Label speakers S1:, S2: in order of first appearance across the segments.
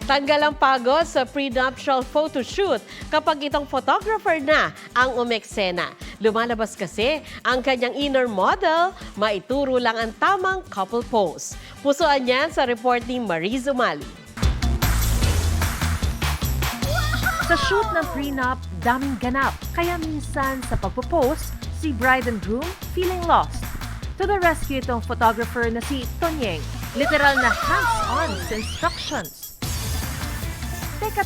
S1: Tanggal ang pagod sa prenuptial photoshoot kapag itong photographer na ang umeksena. Lumalabas kasi ang kanyang inner model, maituro lang ang tamang couple pose. Pusuan yan sa report ni Mariz Umali.
S2: Sa shoot ng prenup, daming ganap. Kaya minsan sa pagpo-post, si bride and groom feeling lost. To the rescue itong photographer na si Tonyeng. Literal na hands-on sa instructions.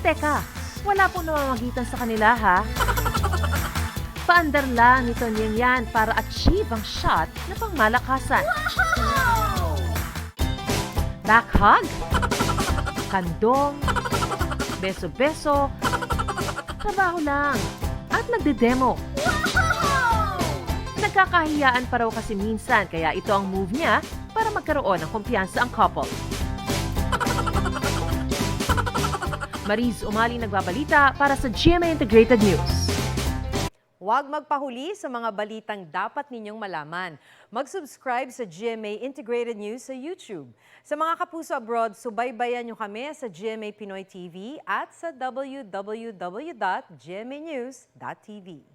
S2: Teka, wala pong namamagitan sa kanila ha? Paandar lang ni Tonyeng yan para achieve ang shot na pangmalakasan. Back hug, kandong, beso-beso, trabaho lang, at nagde-demo. Nagkakahiyaan pa raw kasi minsan kaya ito ang move niya para magkaroon ng kumpiyansa ang couple. Mariz Umali nagbabalita para sa GMA Integrated News.
S3: Huwag magpahuli sa mga balitang dapat ninyong malaman. Mag-subscribe sa GMA Integrated News sa YouTube. Sa mga kapuso abroad, subaybayan nyo kami sa GMA Pinoy TV at sa www.gmanews.tv.